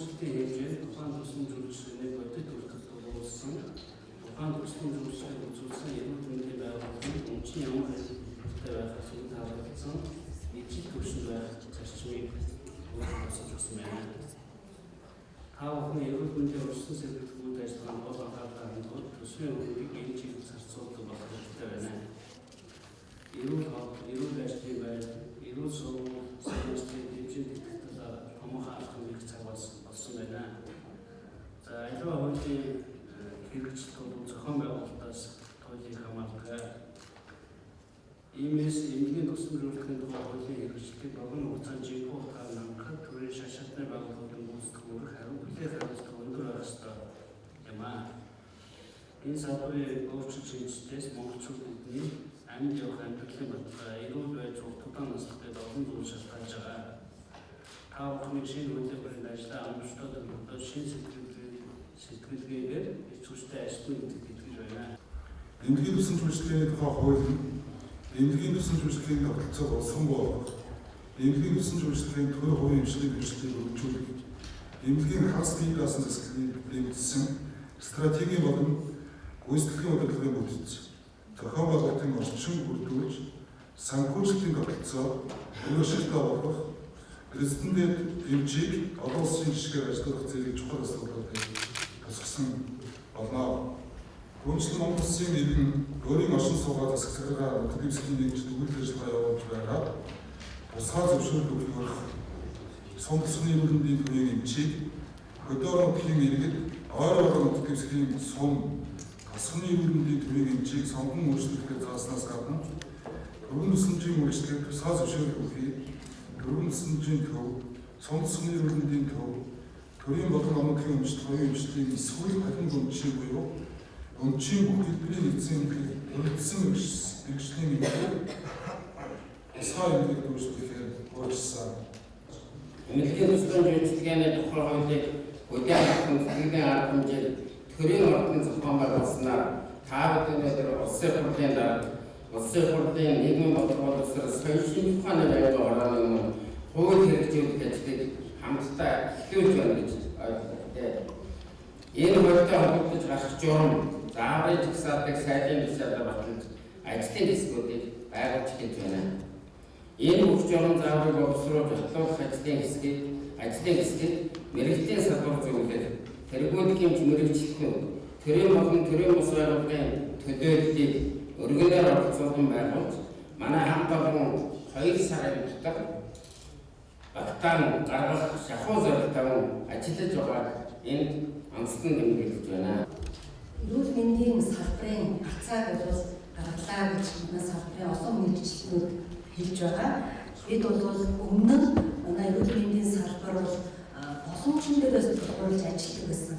өөрчлөлтийн хэмжээнд тухайн тусламж үйлчилгээний бодит үйлдэл болсон тухайн тусламж үйлчилгээг үзүүлсэн эрүүл мэндийн байгууллагын өмчийн ямар хэлбэртэй байх асуудал таалагдсан ижил түвшинд байх зарчмыг өөрчлөж өгсөн байна. Та бүхэн эрүүл мэндийн урьдчилан сэргийлэх ажиллагаанд гол анхаарал хандуулж төсвийн хөрөгийг энэ чиглэлд зарцуулдаг болох хэрэгтэй байна. Эрүүл ажлын байр, эрүүл сургууль, санхүүгийн хэмжээнд итгэх талаар томоохон алхам их цаг болсон байна. За аливаа хуулийн хэрэгжилт бол зохион байгуулалтаас туйлыг хамаардаг. Иймээс эмнэлгийн тусламж үйлчлэгийн тухай хуулийн хэрэгжилтийг богино хугацаанд жинхэнэ утгаар хангахад төрийн шашаалтны байгууллагын гүйцэтгэх үүрэг хариу бүлээх хариуцлага өндөр байх ёстой юм аа. Энэ салбарын өөрчлөлт шинжилгээс монголчууд бидний амьд явах амьдралын бодлого эрүүл байж удаан наслахад олон зүйл шалтгаалж байгаа. Та бүхний шинэ хуулийн баримт ажлаа амжилттай төлөвлөлтөд шинэ сэтгэлгээгээр их хүчтэй ажиллах гэж байна. Эмнэлгийн тусламж үйлчлэгийн тухай хууль эмнэлгийн тусламж үйлчлэгийн тогтолцоог улсхан болгох, эмнэлгийн тусламж үйлчлэгийн төрийн хувийн эмчилгээний хэрэгслийг хөгжүүлэх, эмнэлгийн хагас бие даасан засаглалыг нэмэгдсэн стратегийн болон гүйцэтгэлийн удирдлагын бүтэц, зохион байгуулалтын орчин бүрдүүлж, санхүүжилтийн тогтолцоо өөрчлөлтөө болгох, президентэд эмчийг олон улсын жишгээр ажиллах зэрэг чухал асуудлуудыг тусгасан болно. Гүйцэтгэл Монгол Улсын иргэн өөрийн оршин суугаа засаглалаа нутаг дэвсгэрийн нэгж төгөл ажиллагаа явуулж байгаа тусгай зөвшөөрөл өгөх сум тусганы эрүүл мэндийн төвийн эмчийг хөдөө нутгийн иргэд ойр орон нутаг дэвсгэрийн сум тусганы эрүүл мэндийн төвийн эмчийг сонгон өөрчлөлтөд зааснаас гадна төрийн тусламжийн үйлчлэгээр тусгай зөвшөөрөл өгөхийг төрийн тусламжийн төв, сум тусганы эрүүл мэндийн төв, төрийн болон номлогийн өмчлөлт, хоёрын өмчлөлийн эсвэл халин өмчийн буюу өмчийн бүх хэлбэрийн нэгдсэн өргөдсөн мэргэжлийн мэдээ тусгай эмнэлэг үйлчлэхээр өөрчилсөн. Эмнэлгийн тусламж үйлчилгээний тухай хуулийг үдийн хатан сэтгэлийн арга хэмжээнд төрийн ордын зохион байгуулснаар та бүхэн өнөөдөр улсын хурлын дараа улсын хурлын нийгмийн бодлогын тусаар соёлын ухааны байдлын орооны хууль хэрэгжүүлэх ажлыг хамтдаа эхлүүлж байна гэж ойлгодог. Энэ хуультай холбогдож гарах журам зааврын жагсаалтыг сайдын тушаалаар баталж ажлын хэсгүүдийг байгуулж хийж байна. Энэ бүх журам зааврыг боловсруулж батлуулах ажлын хэсгийг мэргэжлийн салбар зөвлөлд тэргүүн хэмж мэргэжлэх төрийн болон төрийн бус байгууллагын төлөөллийг өргөнөөр оролцуулан байгуулж манай хамт олон 2 сарын дотор багтаан гаргах шахуу зорилтоор ажиллаж байгааг энд онцлон нэмэгдэж байна. Эрүүл мэндийн салбарын хацааг бол гаргалаа гэж манай салбарын олон мэргэжлүүд хэлж байгаа. Бид бол өмнө нь манай эрүүл мэндийн салбар бол боломжтой дээрээс тулгуурлаж ажилладаг гэсэн.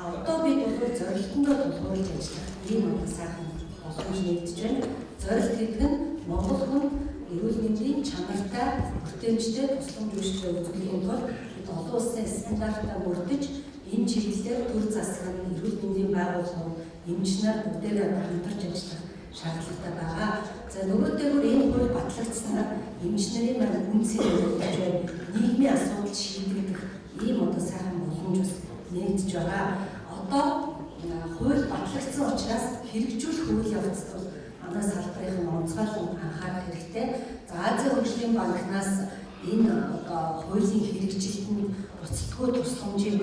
Одоо бид бол зорилтондоо тулгуурлаж ажиллах ийм нэг сайхан боломж нэгдэж байна. Зорилт гэдэг нь Монгол хүн эрүүл мэндийн чанартай, бүтээмжтэй тусламж үйлчлэг үзүүлэхийн тулд бид олон улсын стандартаа мөрдөж энэ чиглэлээр төр засаг нь эрүүл мэндийн байгууллагууд эмч нар бүгдээрээ хамтарч ажиллах шаардлагатай байгаа. За нөгөөдөөр энэ хууль батлагдсанаар эмч нарын маань үнцийг өгч нийгмийн асуудал шийдэгдэх ийм одоо сайхан боломж бас нэгдэж байгаа. Одоо хууль батлагдсан учраас хэрэгжүүлэх үйл явц бол манай салбарын онцгойлон анхаарах хэрэгтэй. За Азийн хөгжлийн банкнаас энэ одоо хуулийн хэрэгжилтэнд буцалтгүй тусламжийг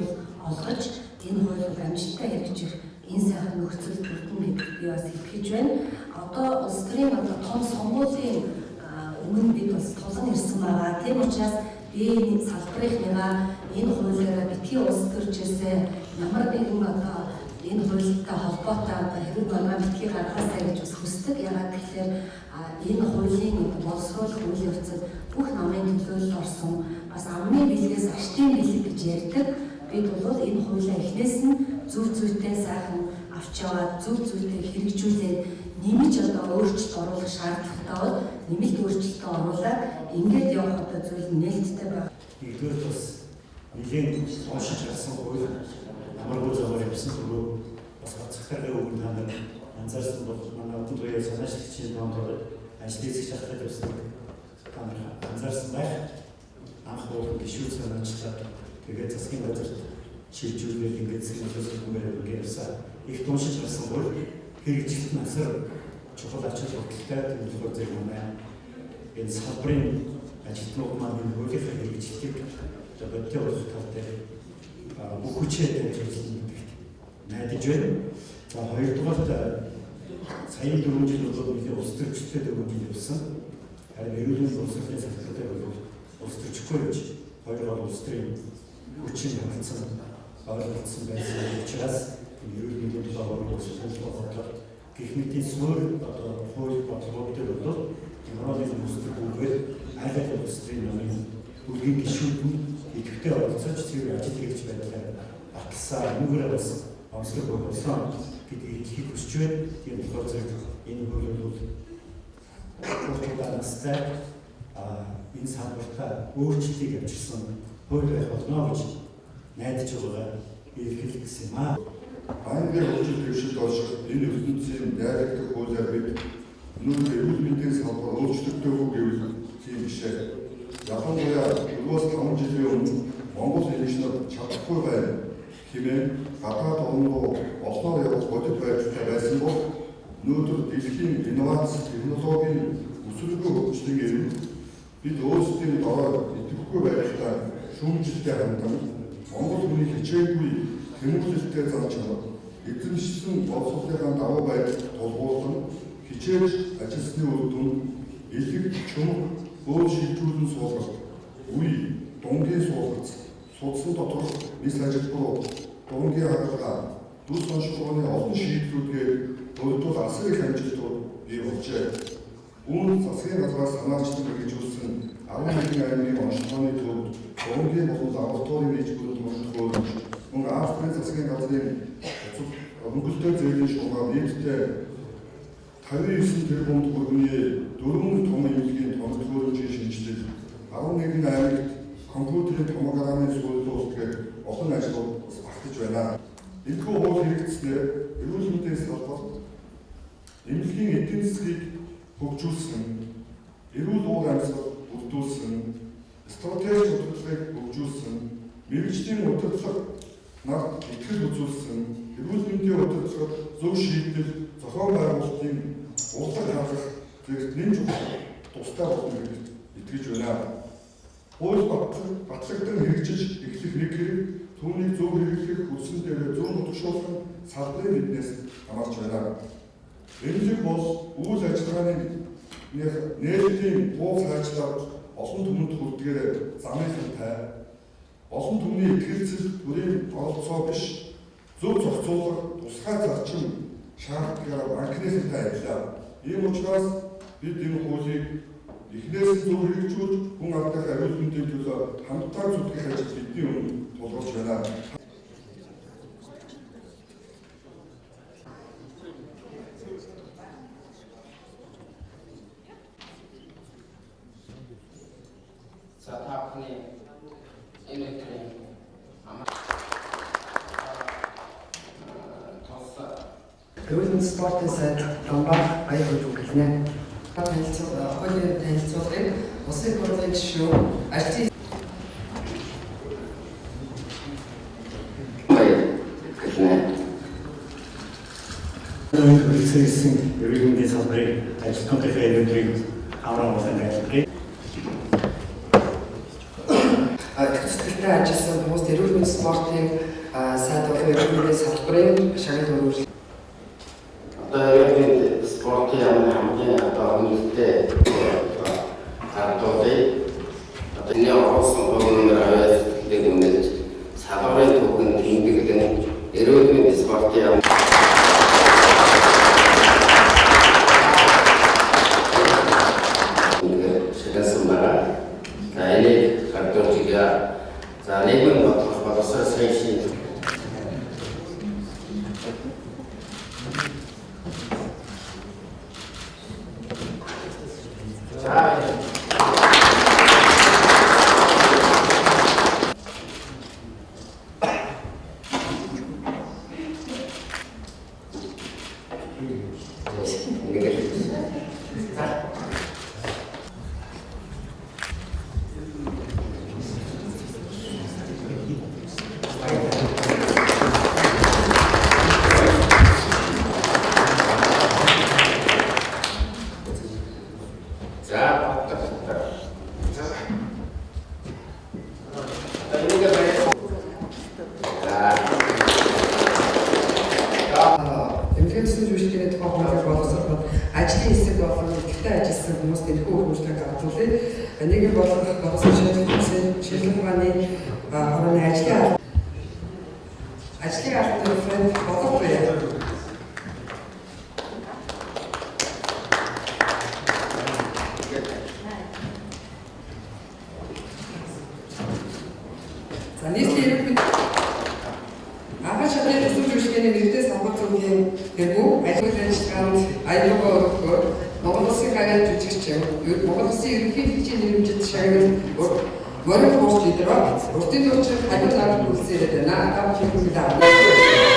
олгож энэ хуулийг амжилттай хэрэгжих энэ сайхан нөхцөл бүрдэн гэдгийг би бас хэлж байна. Одоо улс төрийн одоо том сонгуулийн өмнө бид бас тулан ирсэн байгаа. Тийм учраас би энэ салбарынхаа энэ хуулиараа битгий улс төрчөөсөө ямар нэгэн одоо энэ хуулитай холбоотой хэрэг байгаа битгий гаргахаа гэж бас хүсдэг. Яагаад гэхээр энэ хуулийн боловсруулах үйл явцад бүх намын төлөөлөл орсон бас амны бэлгээс аштын бэлэг гэж ярьдаг. Бид бол энэ хуулиа эхнээс нь зөв зүйтэй сайхан авч яваад зөв зүйтэй хэрэгжүүлээд нэмж одоо өөрчлөлт оруулах шаардлагатай бол нэмэлт өөрчлөлтөө оруулаад ингээд явах одоо зүйл нээлттэй байна. Нэгдүгээр бас нэгэн уншиж гарсан хууль намаргүй зөвөр явсан түрүү бас хацагтайгаа өгөн танад анзаарсан бол манай одон туяа санаачлагчийн донд ажил хийж чаддаг байсан. Танаар анзаарсан байх. Анх бол гişүүд санаачлаад тэгээд засгийн газарт шилжүүлээд ингээд сэтгүүлээр ингээд явсан. Их туншиж гарсан бол хэрэгжилт нь асар чухал ач холбогдолтой төлөвлөгөө зэрэг байна. Энэ салбарын ажилтнууд маань өөрийнхөө хэрэгжилтийг бодтой болох тал дээр бүх хүчээр дамжуулсан гэдэгт найдаж байна. За хоёрдугаарт саяын 4 жил бол бидний улс төрчтэй 4 жил явсан. Харин эрүүл мэндийн боловсролын салбартай бол улс төрчихгүй гэж хоёр улс төрийн хүчин хангалтсан ойлгогдсон байсан учраас эрүүл мэндийн төлөөлөл боловсролын бодлого гэх мэтийн суурь одоо хууль бодлоготой бол Европын улс төрүүгээр аль аль улс төрийн намын бүлгийн гишүүд нь идэвхтэй оролцож тэр ажил хийж байдлаа баталсан нүгээрээ бас онцлог болсон гэдгийг хэлхийг хүсэж байна. Тийм болохоор зэрэг энэ хууль бол настай энэ салбартаа өөрчлөлтийг авчирсан хууль байх болно гэж найдаж байгаа илэрхийлэх гэсэн юм аа. Англи хөгжил дэвшилт олших энэ ертөнцийн дайрагдах хуулиар бид өнөөдөр эрүүл мэндийн салбар өөрчлөлттэй хөө гэвэл тийм бишээ. Ялангуяа 4-5 жилийн өмнө Монгол инженер чадахгүй байна хэмээн гадаад орн руу олноор явах бодит байдалтай байсан бол өнөөдөр дэлхийн инновац технологийн өсвөргүй хөгжлөгийн бид өөрсдийн дорой идэвхтэй байдлаа шүүмжлэлтэй хандан Монгол хүний хичээгүй тэмүүлэлтэй зан чанар эзэмшсэн боловсролын даваа байдал тулгуурлан хичээж ажилласны үр дүн элэг чөмг өөр шилжүүлэн суулгалт үе дунгийн суулгац судсан доторх нис ажилтнууд дунгийн хагалгаа дүс оншгооны олон шийдлүүдээр өөртөө асар их амжилтууд бий болжээ. Үүнд засгийн газраас санаачдад хэрэгжүүлсэн 11 аймгийн онцлогооны төвд дунгийн болон лабораторийн нийтлэлүүд онцлогоолж мөн Австрийн засгийн газрын хөнгөлөлтөө зээлийн шугамаар нийтдээ 59 тэрбум төгрөгийн 4 том эмнэлгийн томилгоолжийн шинжилэл 11 аймагт компьютерийн томограммын суулгуулалт олон ажлууд багтаж байна. Энэхүү хууль хэрэгжснээр эрүүл мэндийн салбарт эмнэлгийн эдийн засгийг хөгжүүлсэн, эрүүл уур амьсгал бүрдүүлсэн, стратеги удирдлагыг хөгжүүлсэн, мэргэжлийн удирдлага нарт итгэл үзүүлсэн, эрүүл мэндийн удирдлагад зөв шийдэл, зохион байгуулалтын урлаг хангах зэрэг нэмж тустай болно гэдэгт итгэж байна. Хууль батлагдсан хэрэгжиж эхлэх нэг хэрэг түүнийг зөв хэрэглэх хүссэн дээр зөв нутагшуулсан салбарын эднээс хамаарч байна. Эмнэлэг бол үйл ажиллагааны нээлтийн буу цаашлаад олон түмэнд хүрдгээр замынхантай олон түмний ихэлцэл бүрийн оролцоо биш зөв зохицуулах тусгай зарчим шаардлагаар анхныхантай адилаа. Ийм учраас бид энэ хуулийг эхнээс зөв хэрэгжүүлж хүн амтах эрүүл мэндийн төлөө хамтдаа зүтгэх ажил бидний өмнө тулгарч байна. За таахны энэ өдрийн эрүүл мэндийн спортын сайд Ламбар баяр хүргэнэ. Хуулийн танилцуулгыг улсын хурлын гишүүн ажлын Хэлсэн эрүүл мэндийн салбарын ажилтнуудын өнөөдрийг аврал болон айлтгий. Тэтгэгчтэй ажилласан хүмүүст эрүүл мэндийн спортын сайд болон эрүүл мэндийн салбарын шагнал өргөжлөлт. Одоо эрүүл мэндийн спортын хамгийн одоо үнэтэй хардуудыг одоо энэ орсон бүгд аваад үнэлж салбарын түүхэнд тэмдэглэн эрүүл мэндийн спортын за нэгэн бодлого боловсрол сайшин Эмнэлгийн төсөл үйлчлэгийн тухай хуулийг боловсруулахад ажлын хэсэг болон ихтэй ажилласан хүмүүст энэхүү хөрөнгөлийг гартуулъя. Нийгэм боловсруулах боловсруулалтын шийдлэг ухааны хорооны ажлын албаны референт боловсруулах. За нийслэлийн Ахаа шатны төсөл үйлчлэгийн мэргэжлийн самбар зөвлөлийн гэрүү ажил ажиллагаанд аюулгүй өргөөр Монгол Улсын гарааны жүжигчин Монгол Улсын ерөнхий хэлтийн нэрмжид шагнал морин пост лидер уртын төвчрөх хариу нарт үлсээд байна. Та бүхэн